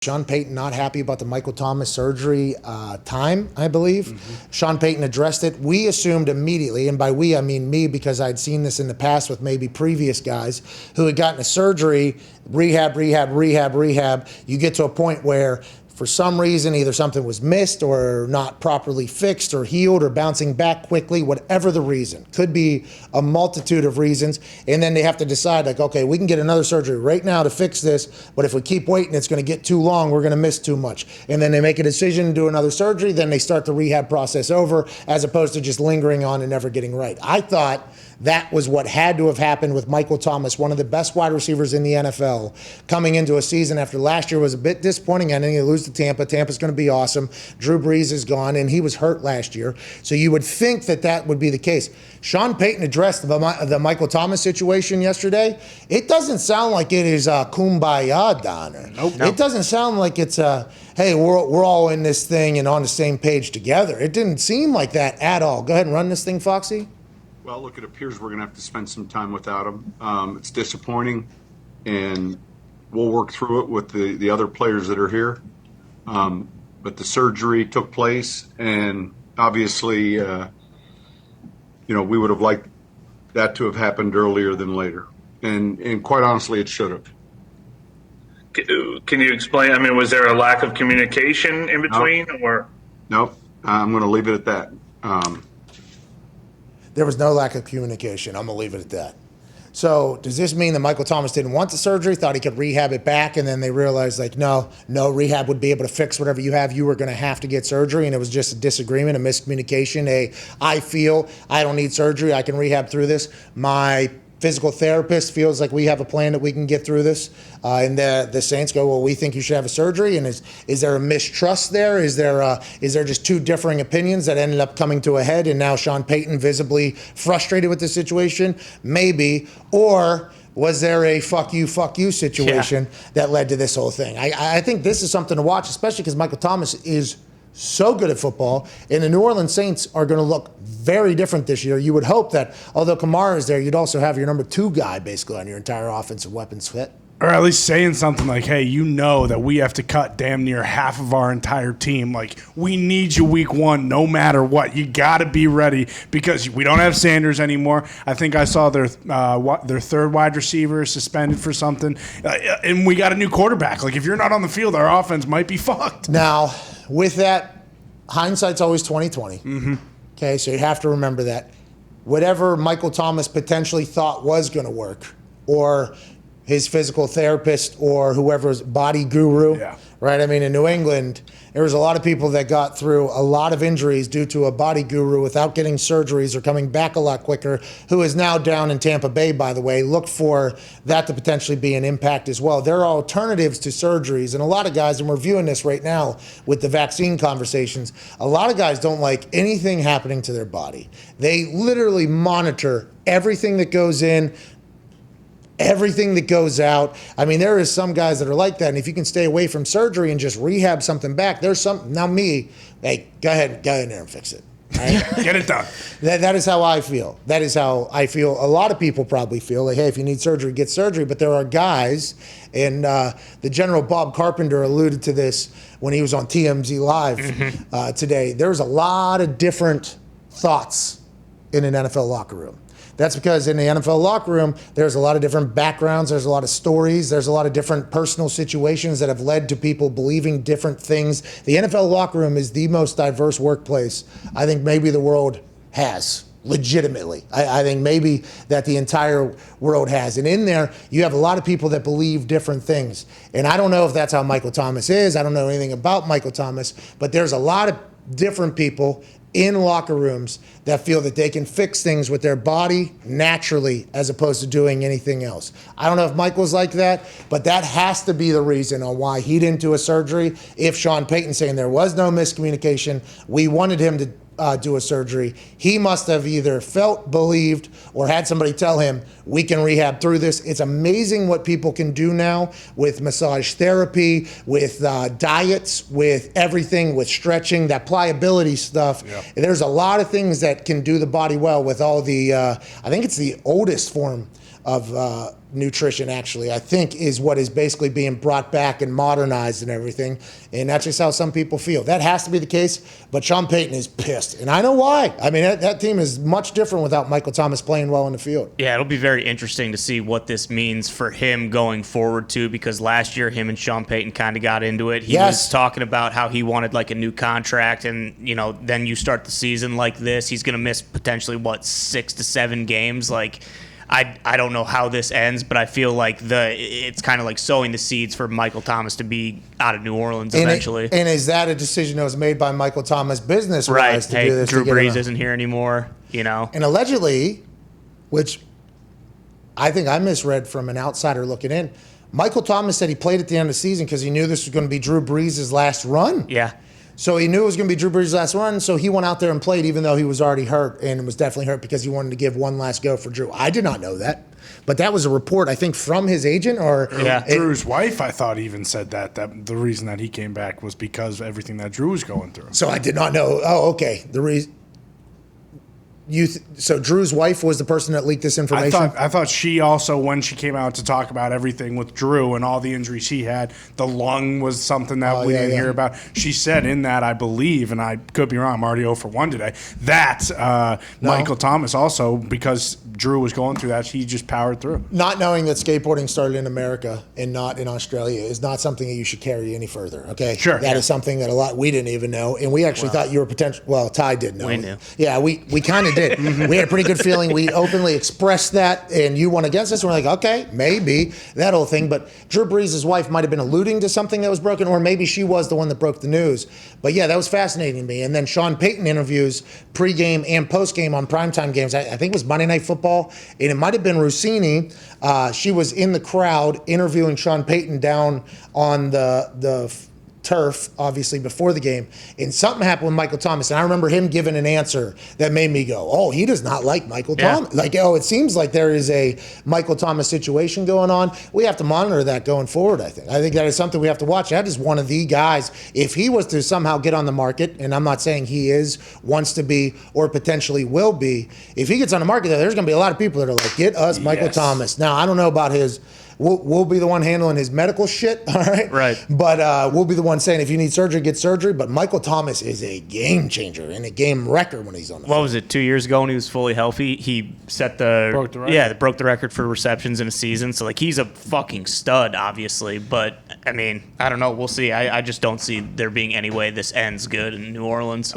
Sean Payton not happy about the Michael Thomas surgery time, I believe. Sean Payton addressed it. We assumed immediately, and by we I mean me, because I'd seen this in the past with maybe previous guys who had gotten a surgery, rehab. You get to a point where for some reason, either something was missed or not properly fixed or healed or bouncing back quickly, whatever the reason. Could be a multitude of reasons. And then they have to decide, like, okay, we can get another surgery right now to fix this, but if we keep waiting, it's going to get too long. We're going to miss too much. And then they make a decision to do another surgery. Then they start the rehab process over, as opposed to just lingering on and never getting right. I thought that was what had to have happened with Michael Thomas, one of the best wide receivers in the NFL, coming into a season after last year was a bit disappointing. And then you lose to Tampa. Tampa's going to be awesome. Drew Brees is gone, and he was hurt last year. So you would think that that would be the case. Sean Payton addressed the Michael Thomas situation yesterday. It doesn't sound like it is kumbaya, Donner. Nope. It doesn't sound like it's hey, we're all in this thing and on the same page together. It didn't seem like that at all. Go ahead and run this thing, Foxy. Well, look, it appears we're going to have to spend some time without him. It's disappointing, and we'll work through it with the other players that are here. But the surgery took place, and obviously, we would have liked that to have happened earlier than later. And quite honestly, it should have. Can you explain? I mean, was there a lack of communication in between? Nope. I'm going to leave it at that. There was no lack of communication. I'm going to leave it at that. So does this mean that Michael Thomas didn't want the surgery, thought he could rehab it back, and then they realized, like, no, rehab would be able to fix whatever you have. You were going to have to get surgery, and it was just a disagreement, a miscommunication, I feel I don't need surgery. I can rehab through this. My physical therapist feels like we have a plan that we can get through this. And the Saints go, well, we think you should have a surgery. And is there a mistrust there? Is there just two differing opinions that ended up coming to a head? And now Sean Payton visibly frustrated with the situation? Maybe. Or was there a fuck you situation that led to this whole thing? I think this is something to watch, especially because Michael Thomas is so good at football, and the New Orleans Saints are going to look very different this year. You would hope that, although Kamara is there, you'd also have your number two guy basically on your entire offensive weapons fit. Or at least saying something like, hey, you know that we have to cut damn near half of our entire team. Like, we need you week one no matter what. You got to be ready because we don't have Sanders anymore. I think I saw their third wide receiver suspended for something. And we got a new quarterback. Like, if you're not on the field, our offense might be fucked. Now, with that, hindsight's always 20/20. Mm-hmm. Okay, so you have to remember that. Whatever Michael Thomas potentially thought was going to work, or his physical therapist or whoever's body guru, right? I mean, in New England, there was a lot of people that got through a lot of injuries due to a body guru without getting surgeries or coming back a lot quicker, who is now down in Tampa Bay, by the way. Look for that to potentially be an impact as well. There are alternatives to surgeries, and a lot of guys, and we're viewing this right now with the vaccine conversations, a lot of guys don't like anything happening to their body. They literally monitor everything that goes in, everything that goes out. I mean, there is some guys that are like that, and if you can stay away from surgery and just rehab something back, there's some. Now me, hey, go ahead in there and fix it. Right? Get it done. That is how I feel. That is how I feel. A lot of people probably feel like, hey, if you need surgery, get surgery. But there are guys, and the General Bob Carpenter alluded to this when he was on TMZ Live today. There's a lot of different thoughts in an NFL locker room. That's because in the NFL locker room, there's a lot of different backgrounds, there's a lot of stories, there's a lot of different personal situations that have led to people believing different things. The NFL locker room is the most diverse workplace I think maybe the world has, legitimately. I think maybe that the entire world has. And in there, you have a lot of people that believe different things. And I don't know if that's how Michael Thomas is. I don't know anything about Michael Thomas, but there's a lot of different people in locker rooms that feel that they can fix things with their body naturally as opposed to doing anything else. I don't know if Michael's like that, but that has to be the reason on why he didn't do a surgery. If Sean Payton's saying there was no miscommunication, we wanted him to do a surgery, he must have either felt, believed, or had somebody tell him, we can rehab through this. It's amazing what people can do now with massage therapy, with diets, with everything, with stretching, that pliability stuff. Yeah. There's a lot of things that can do the body well with all the, I think it's the oldest form nutrition, actually, I think, is what is basically being brought back and modernized and everything. And that's just how some people feel. That has to be the case, but Sean Payton is pissed. And I know why. I mean, that team is much different without Michael Thomas playing well in the field. Yeah, it'll be very interesting to see what this means for him going forward, too, because last year him and Sean Payton kind of got into it. He was talking about how he wanted like a new contract, and, you know, then you start the season like this. He's going to miss potentially, 6 to 7 games. Like, I don't know how this ends, but I feel like it's kind of like sowing the seeds for Michael Thomas to be out of New Orleans eventually. And is that a decision that was made by Michael Thomas business-wise to do this? Drew Brees isn't here anymore, you know. And allegedly, which I think I misread from an outsider looking in, Michael Thomas said he played at the end of the season because he knew this was going to be Drew Brees' last run. Yeah. So he knew it was going to be Drew Brees' last run, so he went out there and played even though he was already hurt, and was definitely hurt because he wanted to give one last go for Drew. I did not know that, but that was a report, I think, from his agent. Drew's wife, I thought, even said that the reason that he came back was because of everything that Drew was going through. So I did not know. Oh, okay. The reason. So Drew's wife was the person that leaked this information? I thought she also, when she came out to talk about everything with Drew and all the injuries he had, the lung was something that we didn't hear about. She said in that, I believe, and I could be wrong, I'm already 0 for 1 today, that Michael Thomas also, because Drew was going through that, he just powered through. Not knowing that skateboarding started in America and not in Australia is not something that you should carry any further, okay? Sure. That is something that we didn't even know, and we actually thought you were potential. Well, Ty did know. We knew. Yeah, we kind of did. We had a pretty good feeling. We openly expressed that, and you went against us. And we're like, okay, maybe that whole thing. But Drew Brees' wife might have been alluding to something that was broken, or maybe she was the one that broke the news. But yeah, that was fascinating to me. And then Sean Payton interviews pregame and postgame on primetime games. I think it was Monday Night Football, and it might have been Rossini. She was in the crowd interviewing Sean Payton down on the turf, obviously, before the game, and something happened with Michael Thomas, and I remember him giving an answer that made me go, oh, he does not like Michael Thomas. Like, it seems like there is a Michael Thomas situation going on. We have to monitor that going forward, I think. I think that is something we have to watch. That is one of the guys, if he was to somehow get on the market, and I'm not saying he wants to be, or potentially will be, if he gets on the market, there's going to be a lot of people that are like, get us Michael Thomas. Now, I don't know about his... We'll be the one handling his medical shit, all right? Right. But we'll be the one saying, if you need surgery, get surgery. But Michael Thomas is a game changer and a game wrecker when he's on the field. What was it, 2 years ago when he was fully healthy? He set broke the record. Yeah, broke the record for receptions in a season. So, he's a fucking stud, obviously. But, I mean, I don't know. We'll see. I just don't see there being any way this ends good in New Orleans.